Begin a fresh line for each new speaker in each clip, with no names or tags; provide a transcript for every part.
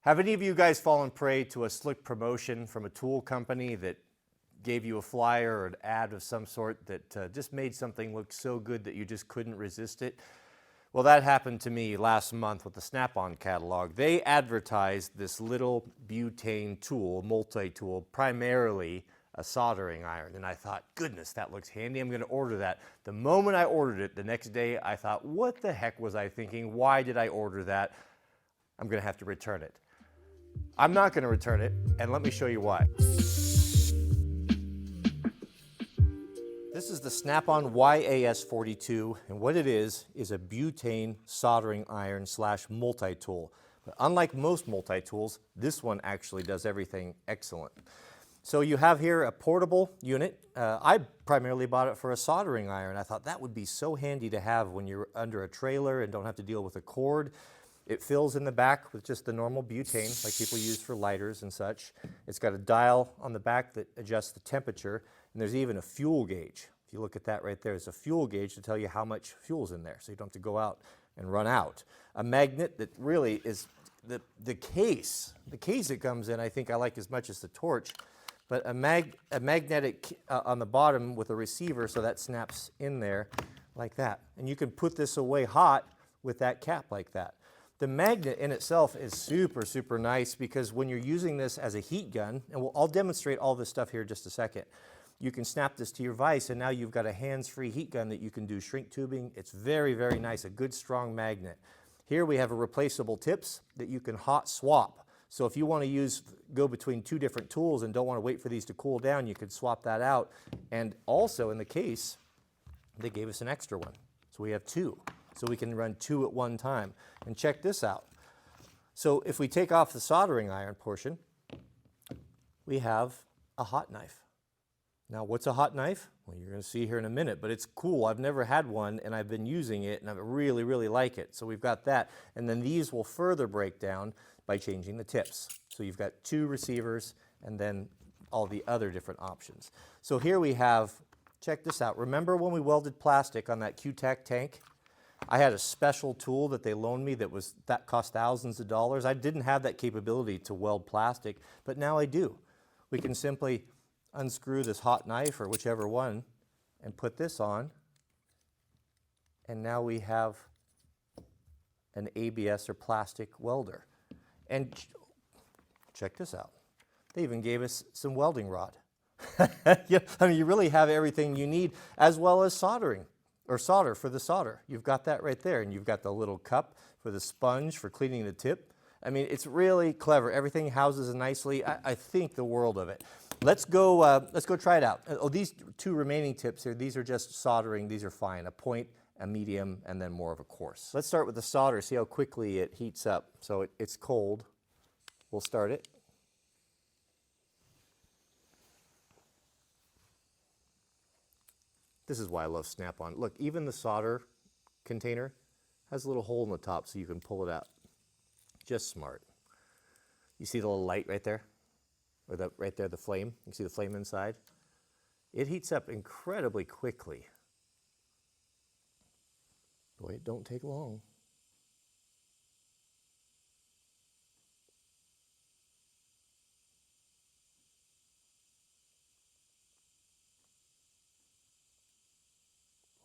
Have any of you guys fallen prey to a slick promotion from a tool company that gave you a flyer or an ad of some sort that just made something look so good that you just couldn't resist it? Well, that happened to me last month with the SnapOn catalog. They advertised this little butane tool, multi-tool, primarily a soldering iron. And I thought, goodness, that looks handy. I'm going to order that. The moment I ordered it, the next day, I thought, what the heck was I thinking? Why did I order that? I'm going to have to return it. I'm not going to return it, and let me show you why. This is the SnapOn YAS42, and what it is a butane soldering iron / multi-tool. But unlike most multi-tools, this one actually does everything excellent. So you have here a portable unit. I primarily bought it for a soldering iron. I thought that would be so handy to have when you're under a trailer and don't have to deal with a cord. It fills in the back with just the normal butane like people use for lighters and such. It's got a dial on the back that adjusts the temperature, and there's even a fuel gauge. If you look at that right there, there's a fuel gauge to tell you how much fuel's in there, so you don't have to go out and run out. A magnet that really is the case. The case it comes in, I think I like as much as the torch, but a magnetic on the bottom with a receiver, so that snaps in there like that. And you can put this away hot with that cap like that. The magnet in itself is super, super nice because when you're using this as a heat gun, and I'll demonstrate all this stuff here in just a second, you can snap this to your vise and now you've got a hands-free heat gun that you can do shrink tubing. It's very, very nice, a good strong magnet. Here we have a replaceable tips that you can hot swap. So if you want to go between two different tools and don't want to wait for these to cool down, you could swap that out. And also in the case, they gave us an extra one. So we have two. So we can run two at one time. And check this out. So if we take off the soldering iron portion, we have a hot knife. Now what's a hot knife? Well, you're going to see here in a minute, but it's cool. I've never had one and I've been using it and I really, really like it. So we've got that. And then these will further break down by changing the tips. So you've got two receivers and then all the other different options. So here we have, check this out. Remember when we welded plastic on that Q-Tac tank? I had a special tool that they loaned me that cost thousands of dollars. I didn't have that capability to weld plastic, but now I do. We can simply unscrew this hot knife or whichever one and put this on, and now we have an ABS or plastic welder. And check this out. They even gave us some welding rod. Yeah, I mean, you really have everything you need, as well as soldering. Or solder for the solder. You've got that right there, and you've got the little cup for the sponge for cleaning the tip. I mean, it's really clever. Everything houses nicely. I think the world of it. Let's go try it out. Oh, these two remaining tips here, these are just soldering. These are fine. A point, a medium, and then more of a coarse. Let's start with the solder, see how quickly it heats up. So it's cold. We'll start it. This is why I love SnapOn. Look, even the solder container has a little hole in the top so you can pull it out. Just smart. You see the little light right there? Or right there, the flame? You see the flame inside? It heats up incredibly quickly. Boy, it don't take long.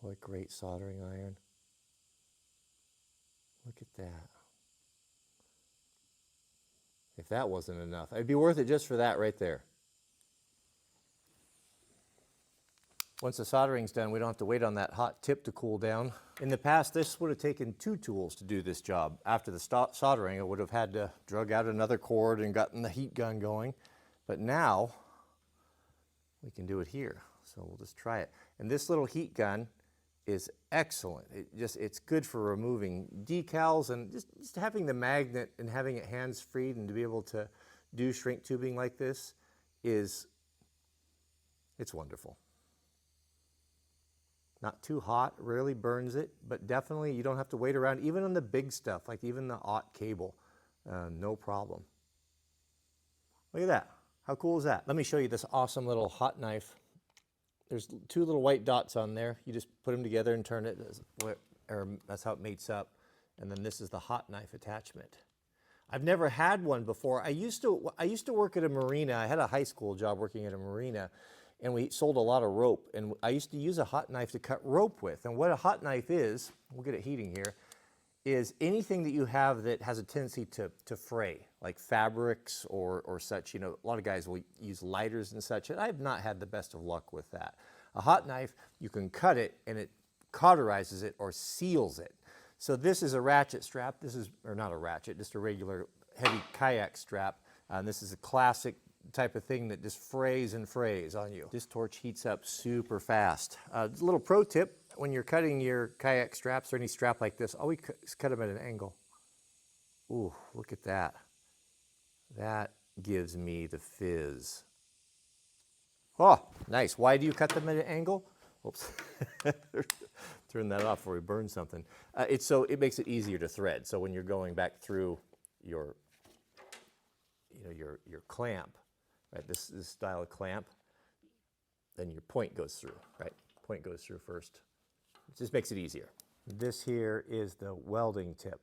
What a great soldering iron. Look at that. If that wasn't enough, it'd be worth it just for that right there. Once the soldering's done, we don't have to wait on that hot tip to cool down. In the past, this would have taken two tools to do this job. After the soldering, I would have had to drug out another cord and gotten the heat gun going. But now, we can do it here. So we'll just try it. And this little heat gun is excellent. It's good for removing decals and just having the magnet and having it hands-free and to be able to do shrink tubing like this it's wonderful. Not too hot, rarely burns it, but definitely you don't have to wait around even on the big stuff, like even the aught cable, no problem. Look at that. How cool is that? Let me show you this awesome little hot knife. There's two little white dots on there. You just put them together and turn it, that's how it mates up. And then this is the hot knife attachment. I've never had one before. I used to work at a marina. I had a high school job working at a marina, and we sold a lot of rope. And I used to use a hot knife to cut rope with. And what a hot knife is, we'll get it heating here, is anything that you have that has a tendency to fray, like fabrics or such. You know, a lot of guys will use lighters and such, and I've not had the best of luck with that. A hot knife, you can cut it and it cauterizes it or seals it. So this is a ratchet strap. This is, or not a ratchet, just a regular heavy kayak strap. And this is a classic type of thing that just frays and frays on you. This torch heats up super fast. A little pro tip, when you're cutting your kayak straps or any strap like this, always cut them at an angle. Ooh, look at that. That gives me the fizz. Oh, nice. Why do you cut them at an angle? Oops. Turn that off before we burn something. It makes it easier to thread. So when you're going back through your clamp, right? This style of clamp, then your point goes through, right? Point goes through first. It just makes it easier. This here is the welding tip.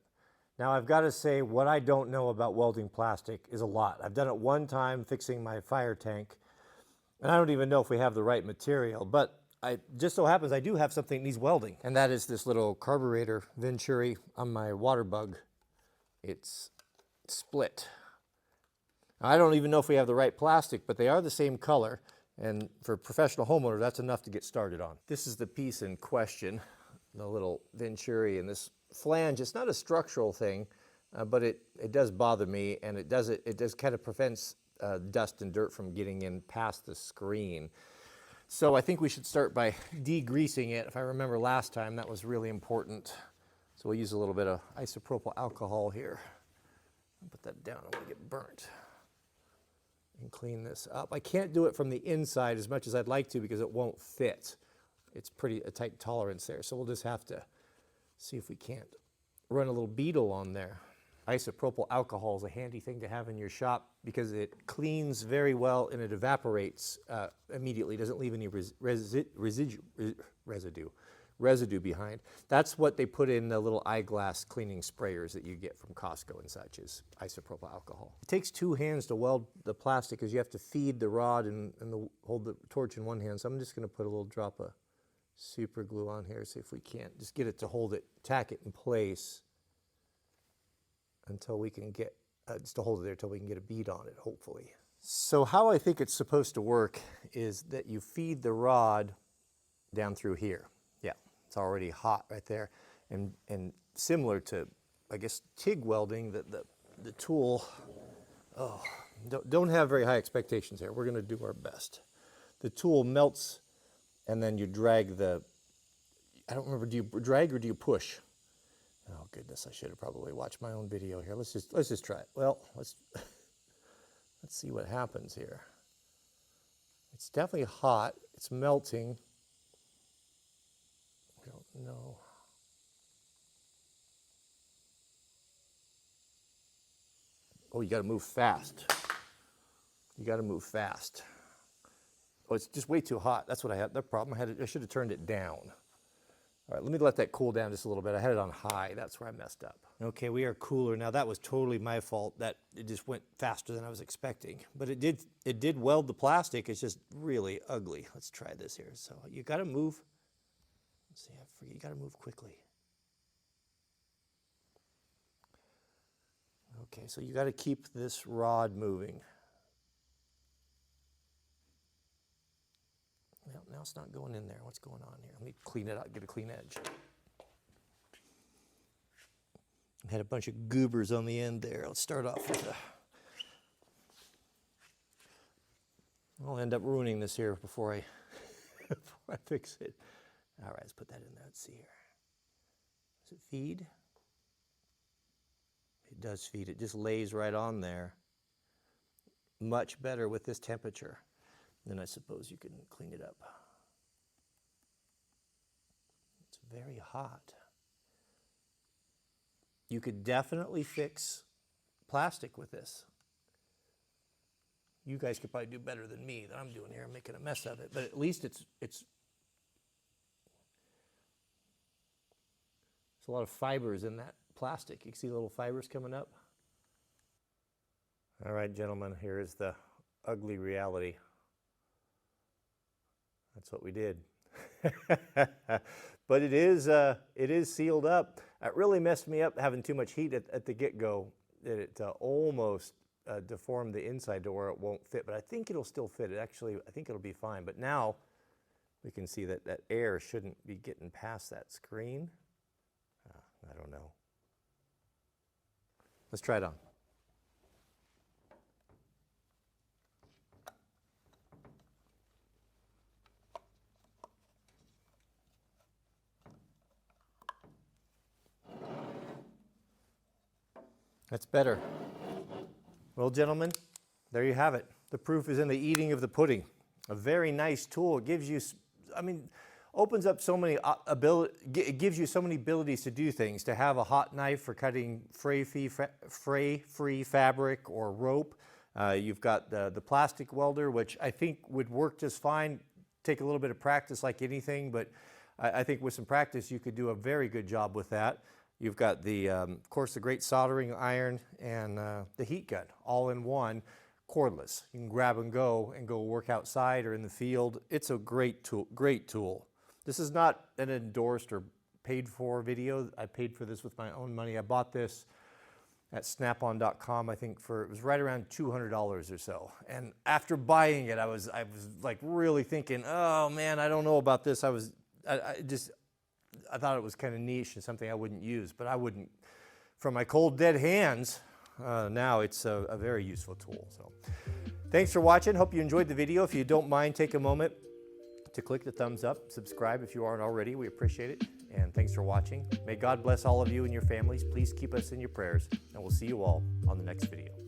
Now I've got to say, what I don't know about welding plastic is a lot. I've done it one time fixing my fire tank, and I don't even know if we have the right material, but just so happens I do have something that needs welding, and that is this little carburetor venturi on my water bug. It's split. I don't even know if we have the right plastic, but they are the same color, and for a professional homeowner, that's enough to get started on. This is the piece in question, the little venturi and this flange. It's not a structural thing, but it does bother me, and it does kind of prevents dust and dirt from getting in past the screen. So I think we should start by degreasing it. If I remember last time, that was really important. So we'll use a little bit of isopropyl alcohol here. I'll put that down, I don't want to get burnt. And clean this up. I can't do it from the inside as much as I'd like to because it won't fit. It's a tight tolerance there. So we'll just have to see if we can't run a little beetle on there. Isopropyl alcohol is a handy thing to have in your shop because it cleans very well and it evaporates immediately. It doesn't leave any residue behind. That's what they put in the little eyeglass cleaning sprayers that you get from Costco and such, is isopropyl alcohol. It takes two hands to weld the plastic because you have to feed the rod and hold the torch in one hand. So I'm just going to put a little drop of super glue on here, see if we can't just get it to hold it, tack it in place until we can get, just to hold it there until we can get a bead on it, hopefully. So how I think it's supposed to work is that you feed the rod down through here. Yeah, it's already hot right there. And similar to, I guess, TIG welding, the tool, don't have very high expectations here. We're gonna do our best. The tool melts and then you drag I don't remember, do you drag or do you push? Oh goodness, I should have probably watched my own video here. Let's just try it. Well, let's see what happens here. It's definitely hot. It's melting. I don't know. Oh, you got to move fast. You got to move fast. Oh, it's just way too hot. That's what I had. The problem I should have turned it down. All right, let me let that cool down just a little bit. I had it on high. That's where I messed up. Okay, we are cooler now. That was totally my fault. That it just went faster than I was expecting. But it did weld the plastic. It's just really ugly. Let's try this here. So you got to move. Let's see. I forget. You got to move quickly. Okay, so you got to keep this rod moving. Well, now it's not going in there. What's going on here? Let me clean it out, get a clean edge. I had a bunch of goobers on the end there. Let's start off with I'll end up ruining this here before I fix it. All right, let's put that in there. Let's see here. Does it feed? It does feed. It just lays right on there. Much better with this temperature. Then I suppose you can clean it up. It's very hot. You could definitely fix plastic with this. You guys could probably do better than me that I'm doing here. I'm making a mess of it, but at least it's a lot of fibers in that plastic. You can see the little fibers coming up. All right, gentlemen, here is the ugly reality. That's what we did. But it is sealed up. It really messed me up having too much heat at the get-go. It almost deformed the inside to where it won't fit, but I think it'll still fit. I think it'll be fine. But now we can see that air shouldn't be getting past that screen. I don't know. Let's try it on. That's better. Well, gentlemen, there you have it. The proof is in the eating of the pudding. A very nice tool. It gives you, opens up so many it gives you so many abilities to do things. To have a hot knife for cutting fray-free fabric or rope. You've got the plastic welder, which I think would work just fine. Take a little bit of practice like anything, but I think with some practice you could do a very good job with that. You've got the, of course, the great soldering iron and the heat gun, all in one, cordless. You can grab and go work outside or in the field. It's a great tool. This is not an endorsed or paid for video. I paid for this with my own money. I bought this at SnapOn.com, I think it was right around $200 or so. And after buying it, I was like really thinking, oh man, I don't know about this. I thought it was kind of niche and something I wouldn't use, but I wouldn't. From my cold, dead hands, now it's a very useful tool. So thanks for watching. Hope you enjoyed the video. If you don't mind, take a moment to click the thumbs up, subscribe if you aren't already. We appreciate it. And thanks for watching. May God bless all of you and your families. Please keep us in your prayers, and we'll see you all on the next video.